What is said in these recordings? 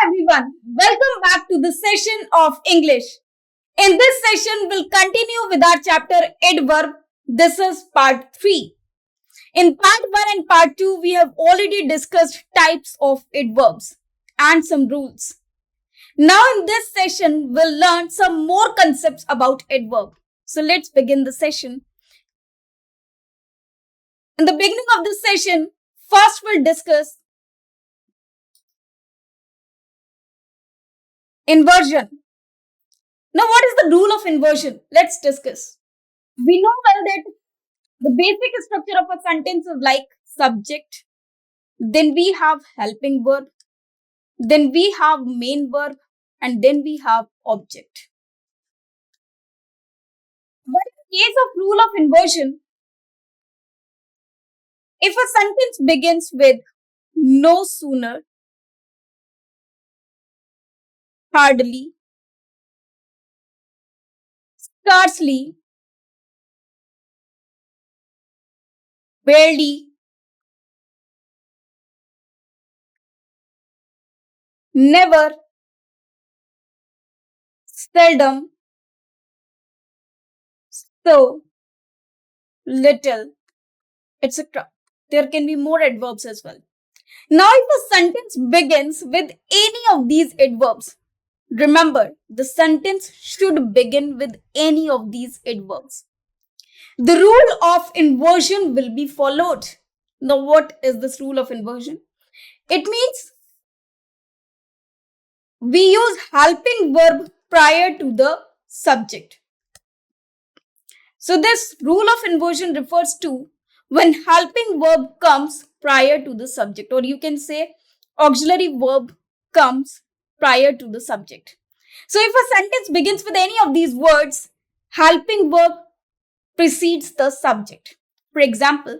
everyone, welcome back to the session of English. In this session, we'll continue with our chapter adverb. This is part 3. In part 1 and part 2, we have already discussed types of adverbs and some rules. Now in this session, we'll learn some more concepts about adverb. So let's begin the session. In the beginning of this session, first we'll discuss inversion. Now, what is the rule of inversion? Let's discuss. We know well that the basic structure of a sentence is like subject, then we have helping verb, then we have main verb, and then we have object. But in the case of rule of inversion, if a sentence begins with no sooner, hardly, scarcely, barely, never, seldom, so, little, etc. There can be more adverbs as well. Now, if a sentence begins with any of these adverbs, remember the sentence should begin with any of these adverbs. The rule of inversion will be followed. Now, what is this rule of inversion? It means we use helping verb prior to the subject. So, this rule of inversion refers to when helping verb comes prior to the subject, or you can say auxiliary verb comes prior to the subject. So, if a sentence begins with any of these words, helping verb precedes the subject. For example,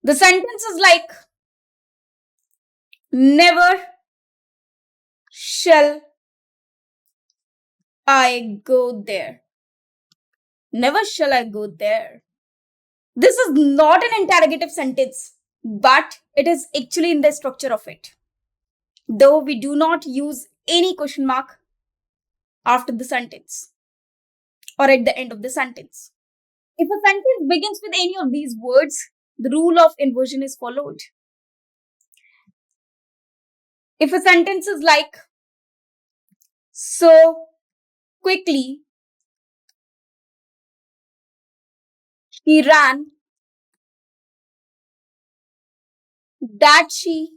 the sentence is like, never shall I go there. Never shall I go there. This is not an interrogative sentence, but it is actually in the structure of it. Though we do not use any question mark after the sentence or at the end of the sentence. If a sentence begins with any of these words, the rule of inversion is followed. If a sentence is like, so quickly she ran that she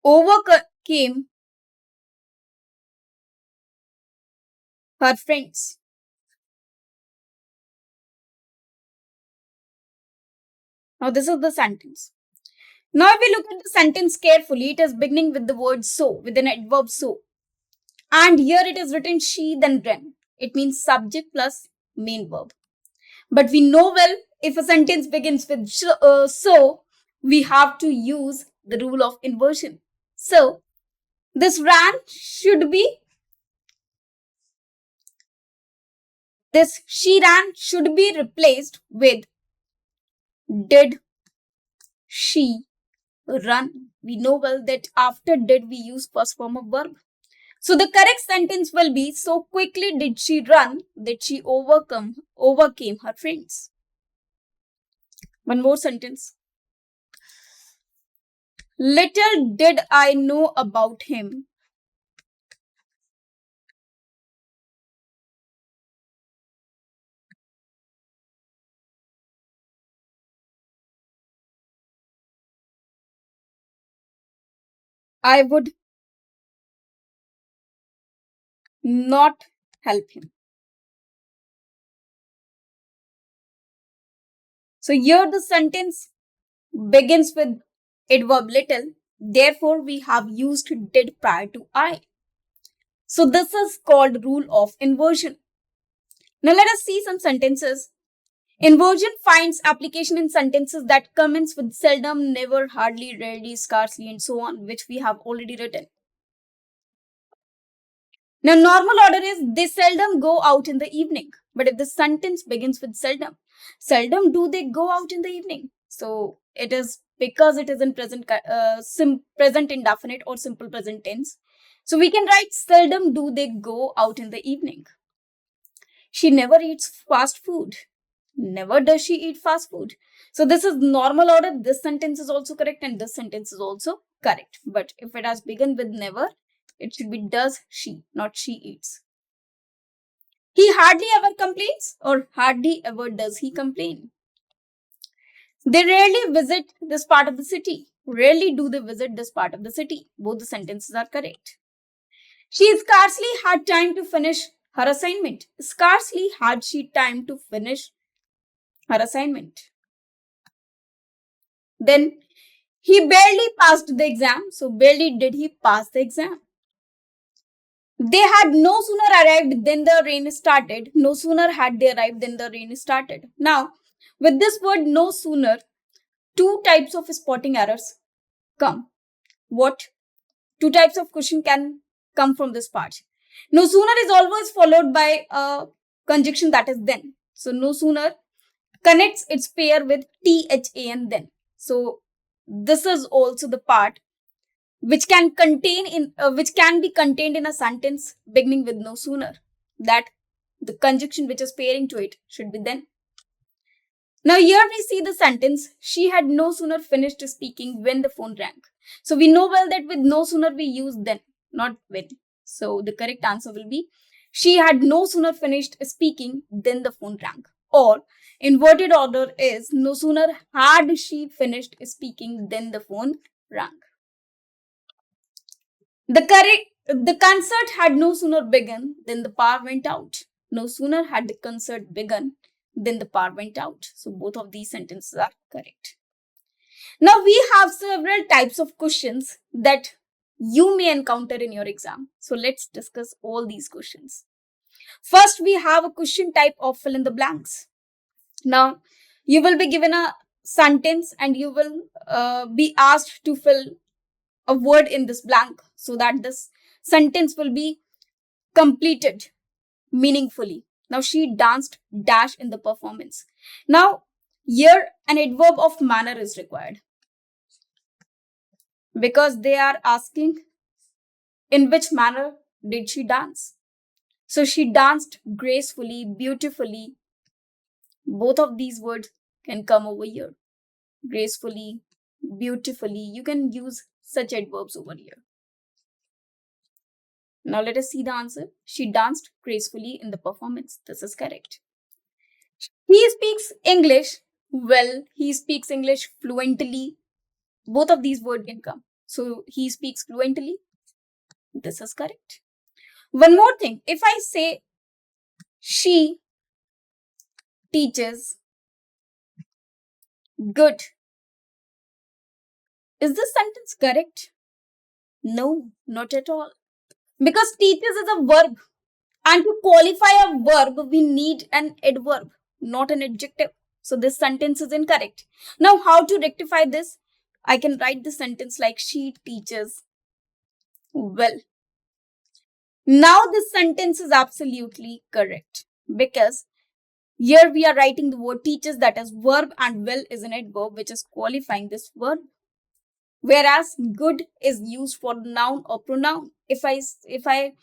overcame her friends. Now, this is the sentence. Now, if we look at the sentence carefully, it is beginning with the word so, with an adverb so. And here it is written she then ran. It means subject plus main verb. But we know well, if a sentence begins with so, we have to use the rule of inversion. So, this ran should be, this she ran should be replaced with did she run. We know well that after did we use first form of verb. So the correct sentence will be, so quickly did she run that she overcame her friends. One more sentence. Little did I know about him. I would not help him. So here the sentence begins with adverb little. Therefore, we have used did prior to I. So this is called rule of inversion. Now let us see some sentences. Inversion finds application in sentences that commence with seldom, never, hardly, rarely, scarcely, and so on, which we have already written. Now, normal order is they seldom go out in the evening. But if the sentence begins with seldom, seldom do they go out in the evening. So it is because it is in present indefinite or simple present tense. So we can write seldom do they go out in the evening. She never eats fast food. Never does she eat fast food. So this is normal order. This sentence is also correct and this sentence is also correct. But if it has begun with never, it should be does she, not she eats. He hardly ever complains or hardly ever does he complain. They rarely visit this part of the city. Rarely do they visit this part of the city. Both the sentences are correct. She scarcely had time to finish her assignment. Scarcely had she time to finish her assignment. Then he barely passed the exam. So barely did he pass the exam. They had no sooner arrived than the rain started. No sooner had they arrived than the rain started. Now, with this word no sooner, two types of spotting errors come. What? Two types of question can come from this part. No sooner is always followed by a conjunction that is then. So no sooner connects its pair with THAN then. So this is also the part which can be contained in a sentence beginning with no sooner. That the conjunction which is pairing to it should be then. Now here we see the sentence, she had no sooner finished speaking when the phone rang. So we know well that with no sooner we use then, not when. So the correct answer will be, she had no sooner finished speaking than the phone rang. Or inverted order is, no sooner had she finished speaking than the phone rang. The concert had no sooner begun than the power went out. No sooner had the concert begun than the power went out. So both of these sentences are correct. Now we have several types of questions that you may encounter in your exam. So let's discuss all these questions. First, we have a question type of fill in the blanks. Now, you will be given a sentence and you will be asked to fill a word in this blank so that this sentence will be completed meaningfully. Now, she danced dash in the performance. Now, here an adverb of manner is required because they are asking in which manner did she dance. So she danced gracefully, beautifully. Both of these words can come over here. Gracefully, beautifully. You can use such adverbs over here. Now let us see the answer. She danced gracefully in the performance. This is correct. He speaks English well. He speaks English fluently. Both of these words can come. So he speaks fluently. This is correct. One more thing. If I say she teaches good, is this sentence correct? No, not at all. Because teaches is a verb. And to qualify a verb, we need an adverb, not an adjective. So this sentence is incorrect. Now, how to rectify this? I can write the sentence like she teaches well. Now this sentence is absolutely correct because here we are writing the word teaches, that is verb, and well is an adverb which is qualifying this verb. Whereas good is used for noun or pronoun. If I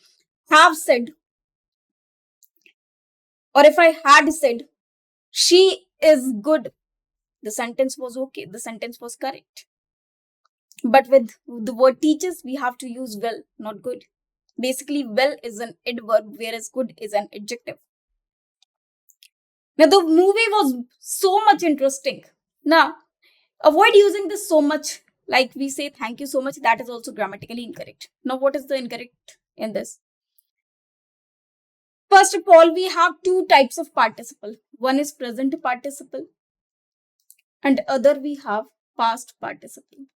have said, or if I had said, she is good, the sentence was okay. The sentence was correct. But with the word teaches, we have to use well, not good. Basically, well is an adverb, whereas good is an adjective. Now, the movie was so much interesting. Now, avoid using this so much. Like we say, thank you so much. That is also grammatically incorrect. Now, what is the incorrect in this? First of all, we have two types of participle. One is present participle and other we have past participle.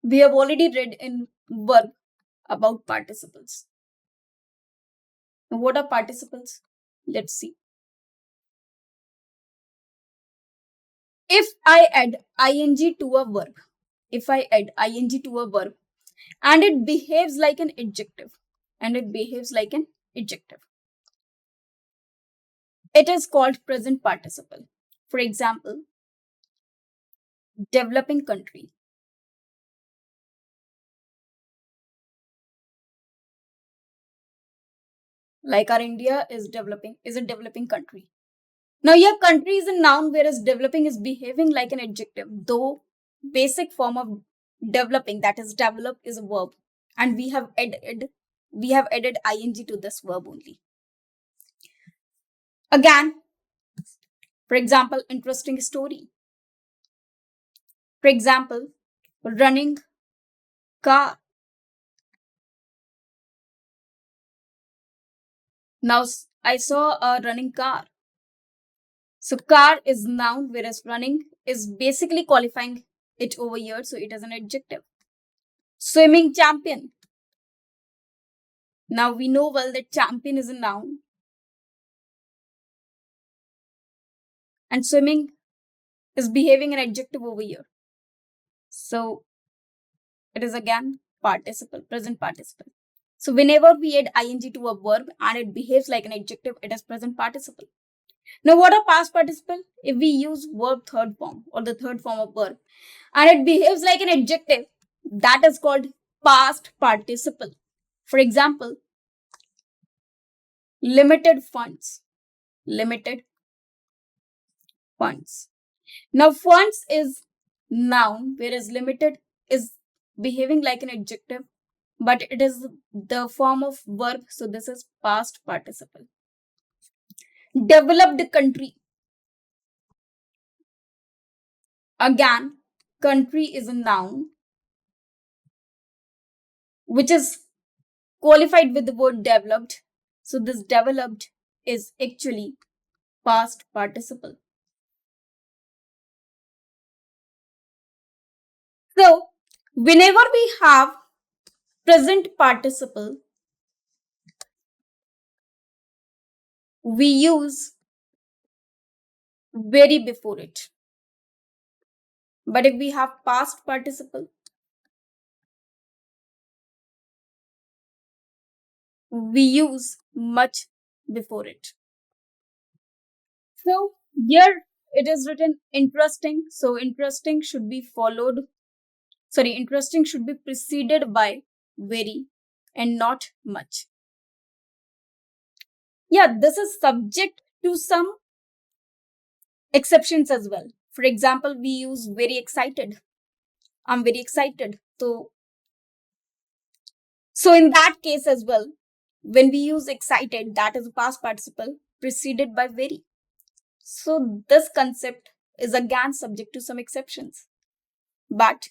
We have already read in verb about participles. Now, what are participles? Let's see. If I add ing to a verb, and it behaves like an adjective, it is called present participle. For example, developing country. Like our India is a developing country. Now your country is a noun, whereas developing is behaving like an adjective, though basic form of developing, that is develop, is a verb. And we have added ing to this verb only. Again, for example, interesting story. For example, running car. Now I saw a running car. So car is noun, whereas running is basically qualifying it over here, so it is an adjective. Swimming champion. Now we know well that champion is a noun and swimming is behaving an adjective over here. So it is again participle, present participle. So whenever we add ing to a verb and it behaves like an adjective, it is present participle. Now what are past participle? If we use verb third form or the third form of verb and it behaves like an adjective, that is called past participle. For example, limited funds. Limited funds. Now funds is noun, whereas limited is behaving like an adjective, but it is the form of verb, so this is past participle. Developed country. Again, country is a noun which is qualified with the word developed. So this developed is actually past participle. So whenever we have present participle, we use very before it. But if we have past participle, we use much before it. So here it is written interesting. So interesting should be preceded by very and not much. Yeah, this is subject to some exceptions as well. For example, we use very excited. I'm very excited. So in that case as well, when we use excited, that is a past participle preceded by very. So this concept is again subject to some exceptions. But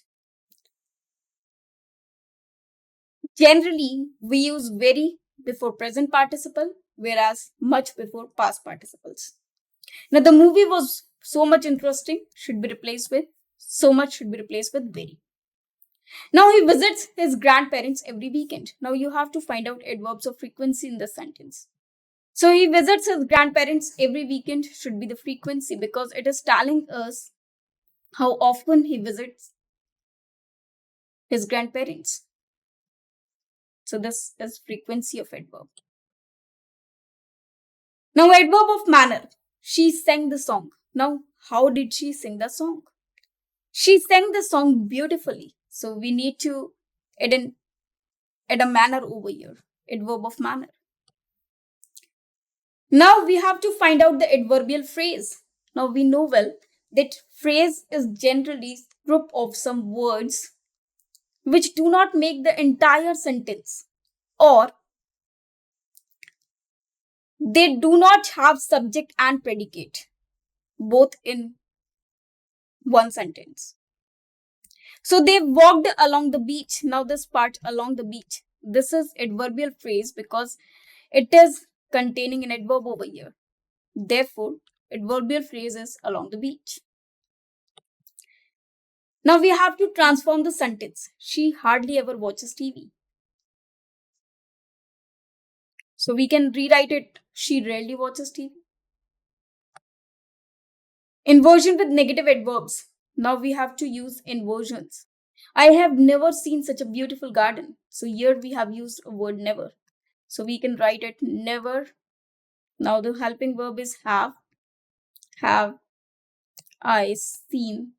generally, we use very before present participle, whereas much before past participles. Now, the movie was so much interesting, so much should be replaced with very. Now, he visits his grandparents every weekend. Now, you have to find out adverbs of frequency in this sentence. So, he visits his grandparents every weekend should be the frequency because it is telling us how often he visits his grandparents. So, this is frequency of adverb. Now, adverb of manner. She sang the song. Now, how did she sing the song? She sang the song beautifully. So, we need to add a manner over here. Adverb of manner. Now, we have to find out the adverbial phrase. Now, we know well that phrase is generally group of some words which do not make the entire sentence, or they do not have subject and predicate both in one sentence. So they walked along the beach. Now this part, along the beach, this is adverbial phrase because it is containing an adverb over here. Therefore, adverbial phrase is along the beach. Now we have to transform the sentence. She hardly ever watches TV. So we can rewrite it. She rarely watches TV. Inversion with negative adverbs. Now we have to use inversions. I have never seen such a beautiful garden. So here we have used a word never. So we can write it never Now the helping verb is have. Have I seen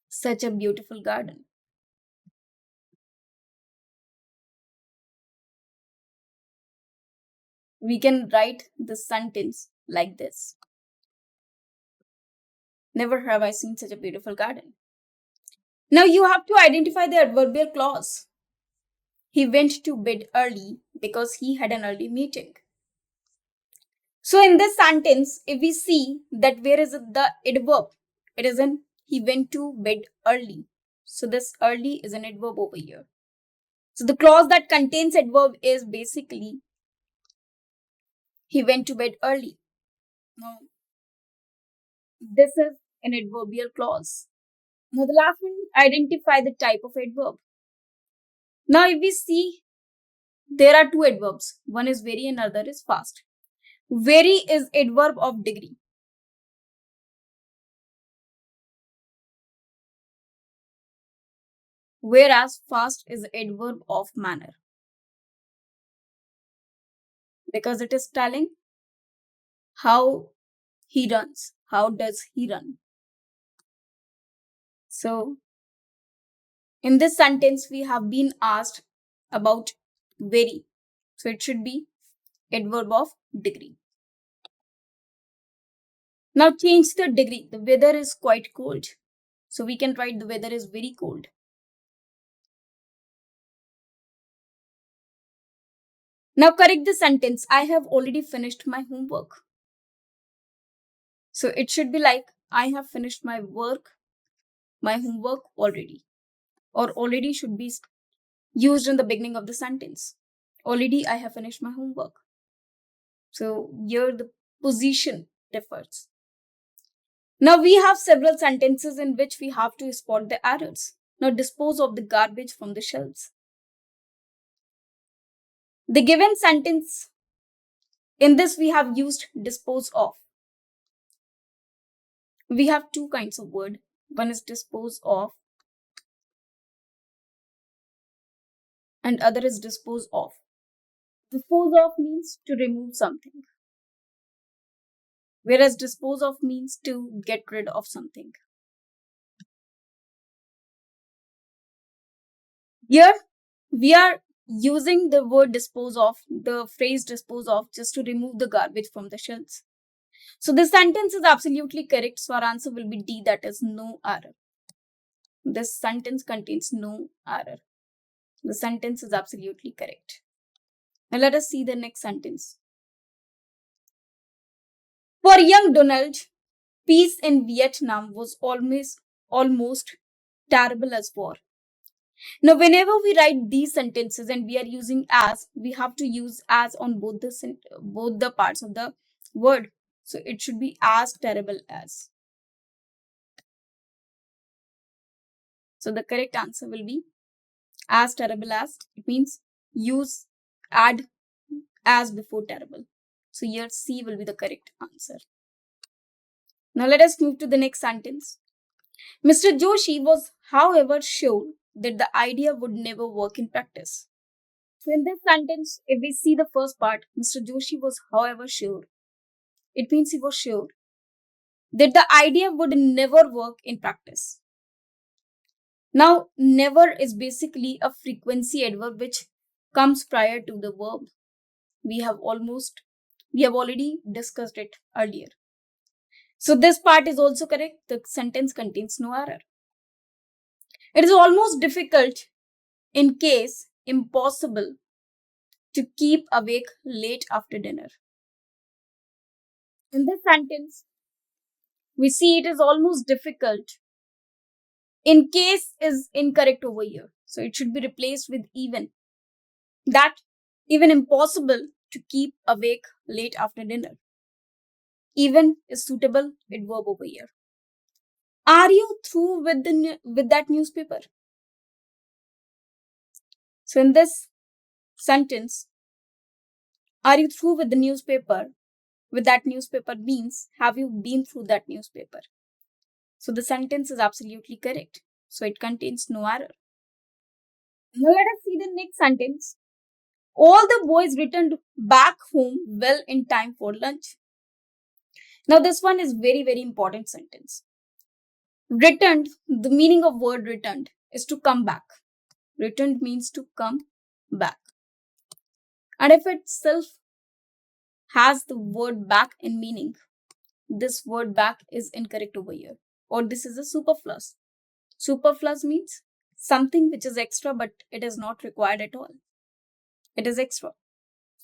such a beautiful garden? We can write the sentence like this. Never have I seen such a beautiful garden. Now you have to identify the adverbial clause. He went to bed early because he had an early meeting. So in this sentence, if we see that where is the adverb, it is in he went to bed early. So this early is an adverb over here. So the clause that contains adverb is basically he went to bed early. Now this is an adverbial clause. Now the last one, identify the type of adverb. Now if we see there are two adverbs. One is very and other is fast. Very is adverb of degree. Whereas fast is adverb of manner. Because it is telling how he runs. How does he run? So in this sentence, we have been asked about very. So it should be adverb of degree. Now change the degree. The weather is quite cold. So we can write the weather is very cold. Now correct the sentence. I have already finished my homework. So it should be like I have finished my homework already. Or already should be used in the beginning of the sentence. Already I have finished my homework. So here the position differs. Now we have several sentences in which we have to spot the errors. Now dispose of the garbage from the shelves. The given sentence, in this we have used dispose of. We have two kinds of word. One is dispose of and other is dispose of. Dispose of means to remove something, whereas dispose of means to get rid of something. Here we are using the word dispose of, the phrase dispose of, just to remove the garbage from the shelves. So this sentence is absolutely correct. So our answer will be D, that is no error. This sentence contains no error. The sentence is absolutely correct. Now let us see the next sentence. For young Donald, peace in Vietnam was almost terrible as war. Now, whenever we write these sentences and we are using as, we have to use as on both the parts of the word. So it should be as terrible as. So the correct answer will be as terrible as. It means add as before terrible. So here C will be the correct answer. Now let us move to the next sentence. Mr. Joshi was, however, sure that the idea would never work in practice. So in this sentence, if we see the first part, Mr. Joshi was, however, sure. It means he was sure that the idea would never work in practice. Now, never is basically a frequency adverb which comes prior to the verb. We have already discussed it earlier. So this part is also correct. The sentence contains no error. It is almost difficult, in case impossible, to keep awake late after dinner. In this sentence, we see it is almost difficult. In case is incorrect over here. So it should be replaced with even. That even impossible to keep awake late after dinner. Even is suitable adverb over here. Are you through with that newspaper? So in this sentence, are you through with the newspaper? With that newspaper means, have you been through that newspaper? So the sentence is absolutely correct. So it contains no error. Now let us see the next sentence. All the boys returned back home well in time for lunch. Now this one is very, very important sentence. Returned, the meaning of word returned is to come back. Returned means to come back. And if itself has the word back in meaning, this word back is incorrect over here. Or this is a superfluous. Superfluous means something which is extra but it is not required at all. It is extra.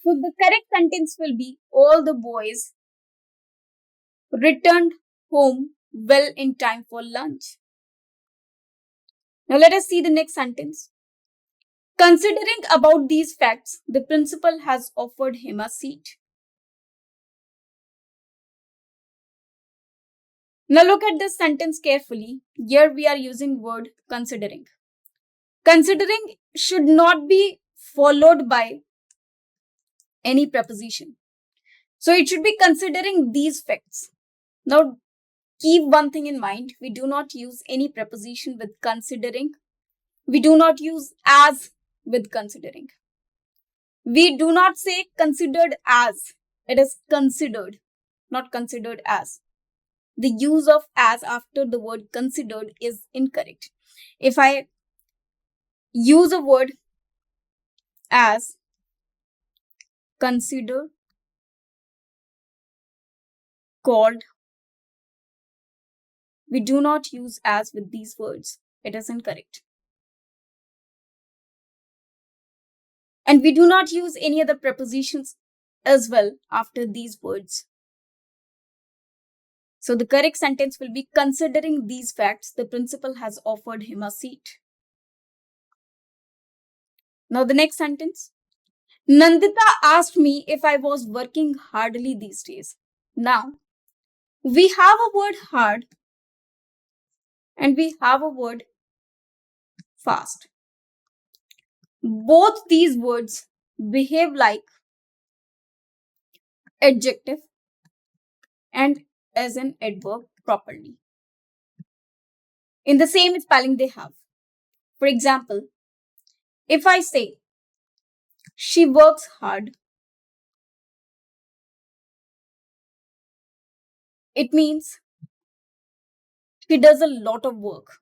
So the correct sentence will be all the boys returned home well in time for lunch. Now let us see the next sentence. Considering about these facts, the principal has offered him a seat. Now look at this sentence carefully. Here we are using word considering. Considering should not be followed by any preposition. So it should be considering these facts. Now keep one thing in mind. We do not use any preposition with considering. We do not use as with considering. We do not say considered as. It is considered, not considered as. The use of as after the word considered is incorrect. If I use a word as, consider, called, we do not use as with these words. It is incorrect. And we do not use any other prepositions as well after these words. So the correct sentence will be considering these facts, the principal has offered him a seat. Now the next sentence. Nandita asked me if I was working hardly these days. Now, we have a word hard and we have a word fast. Both these words behave like adjective and as an adverb properly in the same spelling they have. For example, if I say she works hard, it means she does a lot of work.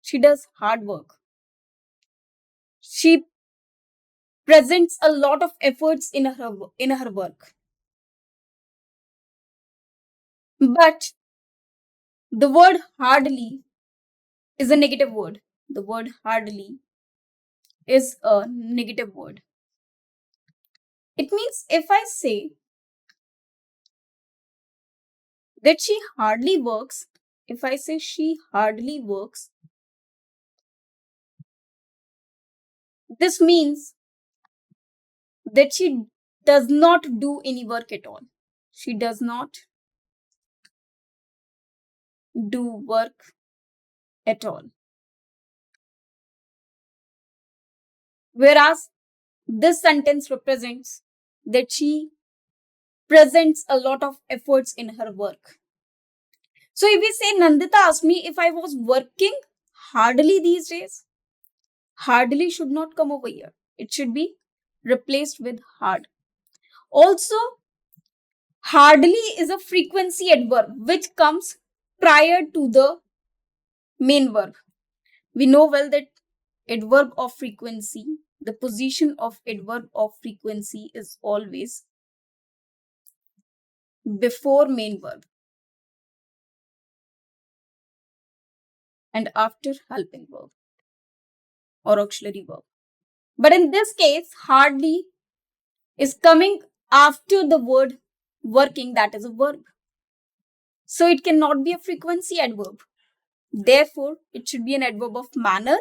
She does hard work. She presents a lot of efforts in her work. But the word hardly is a negative word. The word hardly is a negative word. It means if I say that she hardly works, if I say she hardly works, this means that she does not do any work at all. She does not do work at all. Whereas this sentence represents that she presents a lot of efforts in her work. So if we say Nandita asked me if I was working hardly these days, hardly should not come over here. It should be replaced with hard. Also, hardly is a frequency adverb which comes prior to the main verb. We know well that adverb of frequency, the position of adverb of frequency is always before main verb and after helping verb or auxiliary verb. But in this case, hardly is coming after the word working, that is a verb. So it cannot be a frequency adverb. Therefore, it should be an adverb of manner,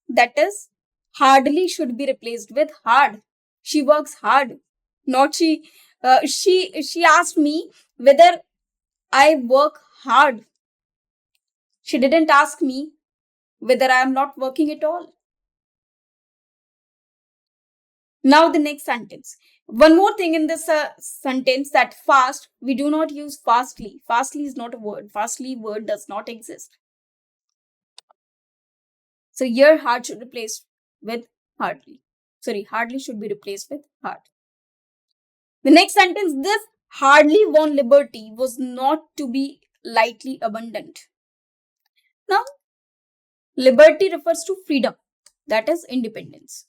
that is, hardly should be replaced with hard. She works hard. Not she asked me whether I work hard. She didn't ask me whether I am not working at all. Now the next sentence. One more thing in this sentence, that fast, we do not use fastly. Fastly is not a word. Fastly word does not exist. So here hard should replace with hardly. Sorry, hardly should be replaced with hard. The next sentence, this hardly won liberty was not to be lightly abundant. Now, liberty refers to freedom, that is independence.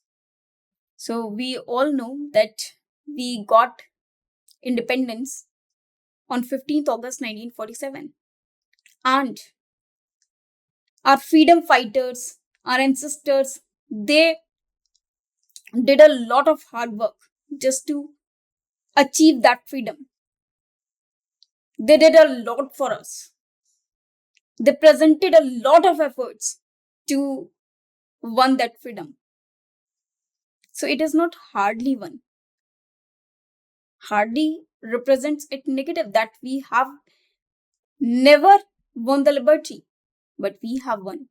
So we all know that we got independence on 15th August 1947. And our freedom fighters, our ancestors, they did a lot of hard work just to achieve that freedom. They did a lot for us. They presented a lot of efforts to won that freedom. So it is not hardly won. Hardly represents it negative, that we have never won the liberty, but we have won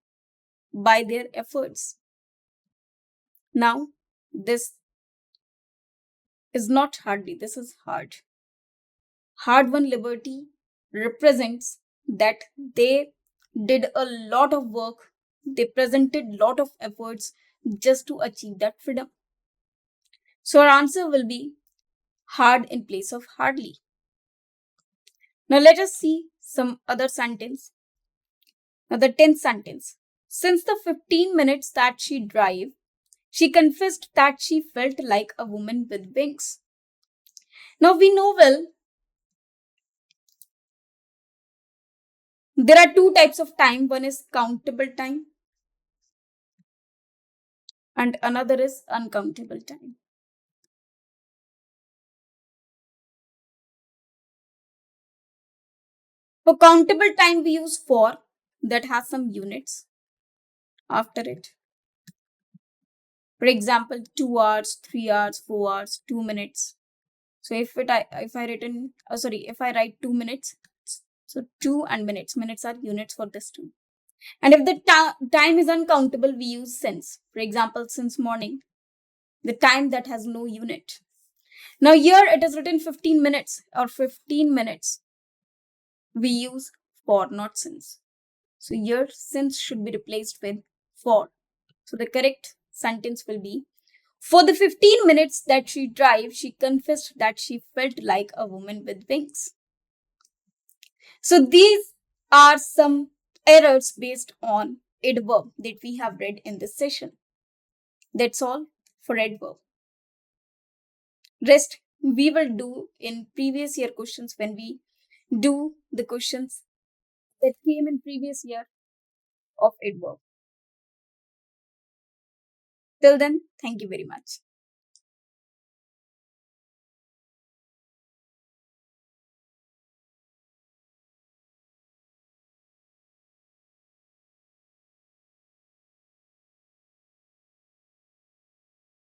by their efforts. Now, this is not hardly, this is hard. Hard won liberty represents that they did a lot of work, they presented lot of efforts just to achieve that freedom. So our answer will be hard in place of hardly. Now let us see some other sentence. Now the 10th sentence. Since the 15 minutes that she drive, she confessed that she felt like a woman with wings. Now we know well, there are two types of time. One is countable time and another is uncountable time. For countable time, we use for, that has some units after it. For example, 2 hours, 3 hours, 4 hours, 2 minutes. So if I write 2 minutes, so 2 and minutes are units for this too. And if the time is uncountable, we use since. For example, since morning, the time that has no unit. Now here it is written 15 minutes or 15 minutes. We use for, not since. So here since should be replaced with for. So the correct sentence will be, for the 15 minutes that she drive, she confessed that she felt like a woman with wings. So these are some errors based on adverb that we have read in this session. That's all for adverb. Rest we will do in previous year questions when we do the questions that came in previous year of adverb. Till then, thank you very much.